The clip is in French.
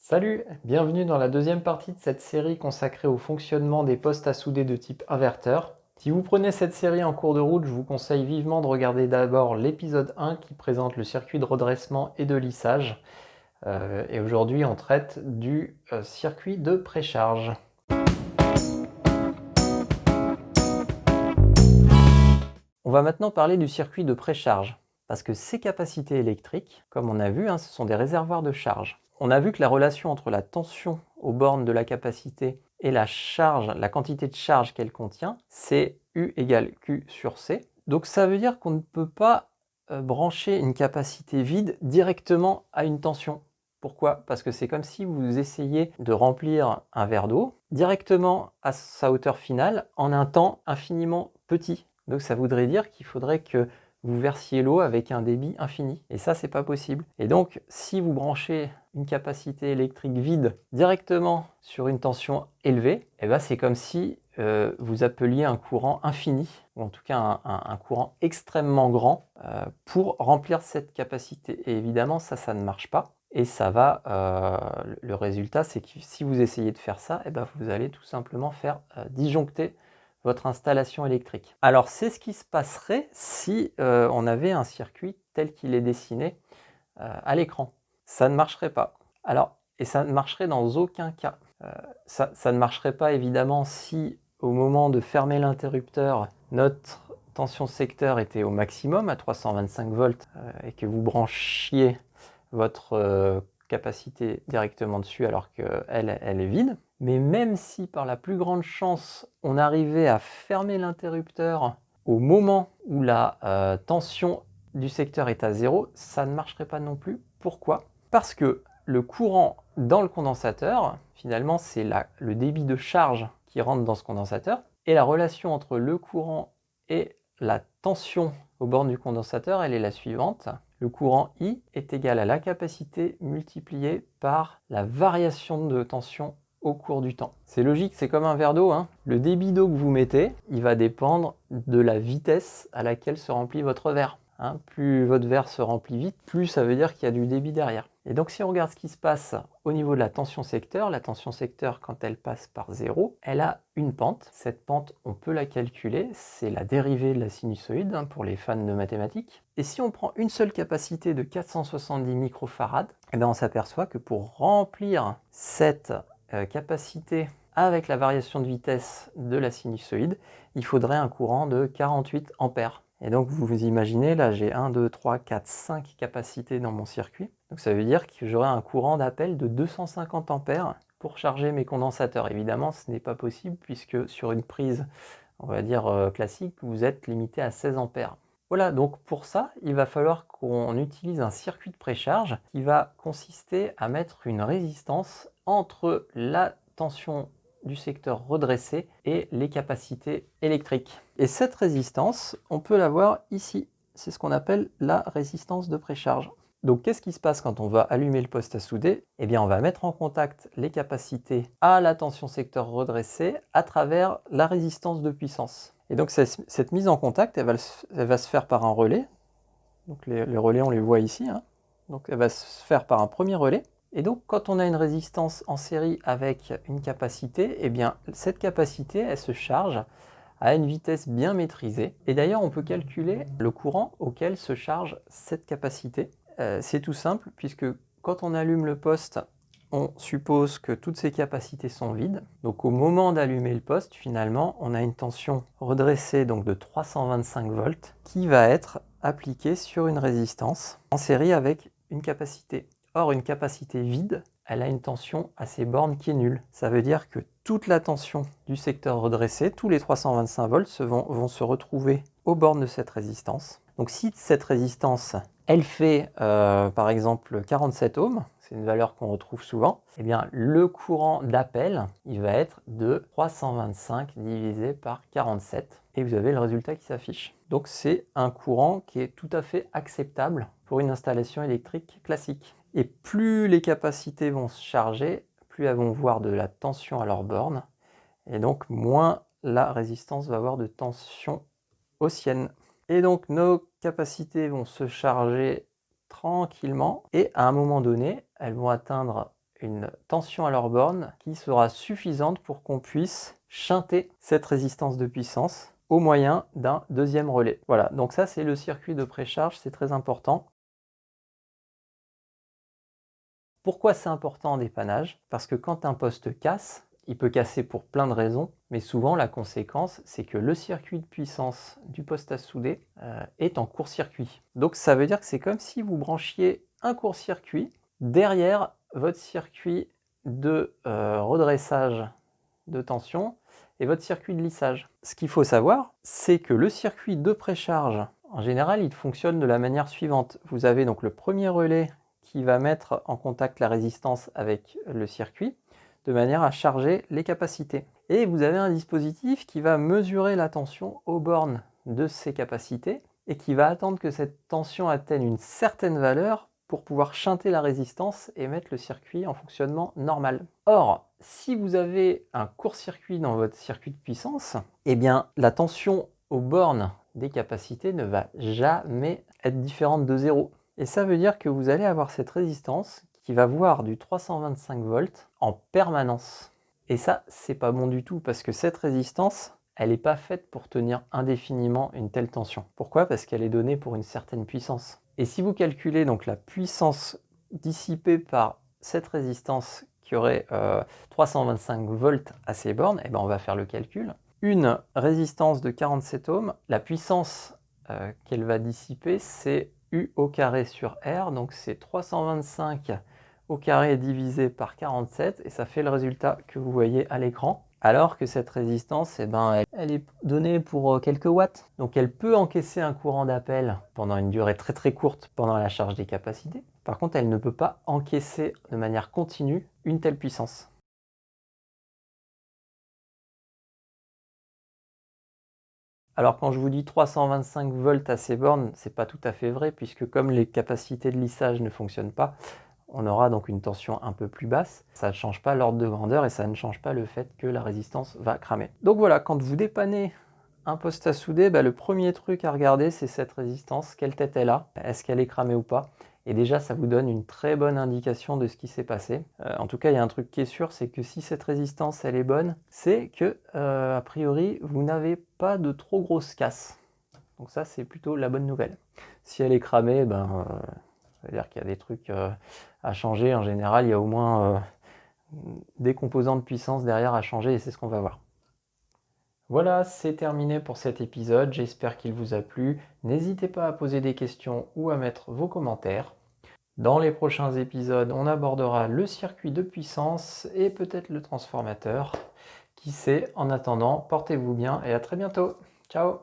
Salut, bienvenue dans la deuxième partie de cette série consacrée au fonctionnement des postes à souder de type inverteur. Si vous prenez cette série en cours de route, je vous conseille vivement de regarder d'abord l'épisode 1 qui présente le circuit de redressement et de lissage. Et aujourd'hui, on traite du circuit de précharge. On va maintenant parler du circuit de précharge, parce que ces capacités électriques, comme on a vu, ce sont des réservoirs de charge. On a vu que la relation entre la tension aux bornes de la capacité et la charge, la quantité de charge qu'elle contient, c'est U égale Q sur C. Donc ça veut dire qu'on ne peut pas brancher une capacité vide directement à une tension. Pourquoi? Parce que c'est comme si vous essayiez de remplir un verre d'eau directement à sa hauteur finale en un temps infiniment petit. Donc ça voudrait dire qu'il faudrait que vous versiez l'eau avec un débit infini. Et ça, c'est pas possible. Et donc, si vous branchez une capacité électrique vide directement sur une tension élevée, c'est comme si vous appeliez un courant infini, ou en tout cas un courant extrêmement grand, pour remplir cette capacité. Et évidemment, ça ne marche pas. Et ça va, le résultat, c'est que si vous essayez de faire ça, vous allez tout simplement faire disjoncter votre installation électrique. Alors c'est ce qui se passerait si on avait un circuit tel qu'il est dessiné à l'écran. Ça ne marcherait pas. Alors, et ça ne marcherait dans aucun cas. Ça ne marcherait pas évidemment si au moment de fermer l'interrupteur, notre tension secteur était au maximum à 325 volts et que vous branchiez votre capacité directement dessus alors qu'elle est vide. Mais même si par la plus grande chance, on arrivait à fermer l'interrupteur au moment où la tension du secteur est à 0, ça ne marcherait pas non plus. Pourquoi? Parce que le courant dans le condensateur, finalement, c'est le débit de charge qui rentre dans ce condensateur, et la relation entre le courant et la tension aux bornes du condensateur, elle est la suivante. Le courant I est égal à la capacité multipliée par la variation de tension au cours du temps. C'est logique, c'est comme un verre d'eau. Le débit d'eau que vous mettez, il va dépendre de la vitesse à laquelle se remplit votre verre. Plus votre verre se remplit vite, plus ça veut dire qu'il y a du débit derrière. Et donc si on regarde ce qui se passe au niveau de la tension secteur quand elle passe par 0, elle a une pente. Cette pente, on peut la calculer, c'est la dérivée de la sinusoïde pour les fans de mathématiques. Et si on prend une seule capacité de 470 microfarads, on s'aperçoit que pour remplir cette capacité avec la variation de vitesse de la sinusoïde, il faudrait un courant de 48 ampères. Et donc vous imaginez, là j'ai 1, 2, 3, 4, 5 capacités dans mon circuit. Donc ça veut dire que j'aurai un courant d'appel de 250 ampères pour charger mes condensateurs. Évidemment, ce n'est pas possible puisque sur une prise, on va dire classique, vous êtes limité à 16 ampères. Voilà, donc pour ça, il va falloir qu'on utilise un circuit de précharge qui va consister à mettre une résistance entre la tension du secteur redressé et les capacités électriques. Et cette résistance, on peut la voir ici. C'est ce qu'on appelle la résistance de précharge. Donc qu'est-ce qui se passe quand on va allumer le poste à souder? On va mettre en contact les capacités à la tension secteur redressée à travers la résistance de puissance. Et donc cette mise en contact, elle va se faire par un relais. Donc les relais, on les voit ici. Donc elle va se faire par un premier relais. Et donc quand on a une résistance en série avec une capacité, cette capacité, elle se charge à une vitesse bien maîtrisée. Et d'ailleurs, on peut calculer le courant auquel se charge cette capacité. C'est tout simple, puisque quand on allume le poste, on suppose que toutes ces capacités sont vides. Donc au moment d'allumer le poste, finalement, on a une tension redressée donc de 325 volts qui va être appliquée sur une résistance en série avec une capacité. Or, une capacité vide, elle a une tension à ses bornes qui est nulle. Ça veut dire que toute la tension du secteur redressé, tous les 325 volts vont se retrouver aux bornes de cette résistance. Donc si cette résistance, elle fait par exemple 47 ohms, c'est une valeur qu'on retrouve souvent, le courant d'appel, il va être de 325 divisé par 47 et vous avez le résultat qui s'affiche. Donc c'est un courant qui est tout à fait acceptable pour une installation électrique classique. Et plus les capacités vont se charger, plus elles vont voir de la tension à leur borne, et donc moins la résistance va avoir de tension haussienne. Et donc nos capacités vont se charger tranquillement, et à un moment donné, elles vont atteindre une tension à leur borne qui sera suffisante pour qu'on puisse shunter cette résistance de puissance au moyen d'un deuxième relais. Voilà, donc ça c'est le circuit de précharge, c'est très important. Pourquoi c'est important en dépannage? Parce que quand un poste casse, il peut casser pour plein de raisons, mais souvent la conséquence, c'est que le circuit de puissance du poste à souder est en court-circuit. Donc ça veut dire que c'est comme si vous branchiez un court-circuit derrière votre circuit de redressage de tension et votre circuit de lissage. Ce qu'il faut savoir, c'est que le circuit de précharge, en général, il fonctionne de la manière suivante. Vous avez donc le premier relais qui va mettre en contact la résistance avec le circuit, de manière à charger les capacités. Et vous avez un dispositif qui va mesurer la tension aux bornes de ces capacités et qui va attendre que cette tension atteigne une certaine valeur pour pouvoir shunter la résistance et mettre le circuit en fonctionnement normal. Or, si vous avez un court-circuit dans votre circuit de puissance, eh bien la tension aux bornes des capacités ne va jamais être différente de 0. Et ça veut dire que vous allez avoir cette résistance qui va voir du 325 volts en permanence. Et ça, c'est pas bon du tout parce que cette résistance, elle n'est pas faite pour tenir indéfiniment une telle tension. Pourquoi? Parce qu'elle est donnée pour une certaine puissance. Et si vous calculez donc la puissance dissipée par cette résistance qui aurait 325 volts à ces bornes, eh ben on va faire le calcul. Une résistance de 47 ohms, la puissance qu'elle va dissiper, c'est U au carré sur R, donc c'est 325 au carré divisé par 47, et ça fait le résultat que vous voyez à l'écran. Alors que cette résistance, eh ben, elle est donnée pour quelques watts. Donc elle peut encaisser un courant d'appel pendant une durée très très courte pendant la charge des capacités. Par contre, elle ne peut pas encaisser de manière continue une telle puissance. Alors quand je vous dis 325 volts à ces bornes, c'est pas tout à fait vrai puisque comme les capacités de lissage ne fonctionnent pas, on aura donc une tension un peu plus basse. Ça ne change pas l'ordre de grandeur et ça ne change pas le fait que la résistance va cramer. Donc voilà, quand vous dépannez un poste à souder, le premier truc à regarder, c'est cette résistance. Quelle tête elle a? Est-ce qu'elle est cramée ou pas? Et déjà, ça vous donne une très bonne indication de ce qui s'est passé. En tout cas, il y a un truc qui est sûr, c'est que si cette résistance, elle est bonne, c'est que, a priori, vous n'avez pas de trop grosses casses. Donc ça, c'est plutôt la bonne nouvelle. Si elle est cramée, ça veut dire qu'il y a des trucs à changer. En général, il y a au moins des composants de puissance derrière à changer et c'est ce qu'on va voir. Voilà, c'est terminé pour cet épisode. J'espère qu'il vous a plu. N'hésitez pas à poser des questions ou à mettre vos commentaires. Dans les prochains épisodes, on abordera le circuit de puissance et peut-être le transformateur. Qui sait, en attendant, portez-vous bien et à très bientôt. Ciao!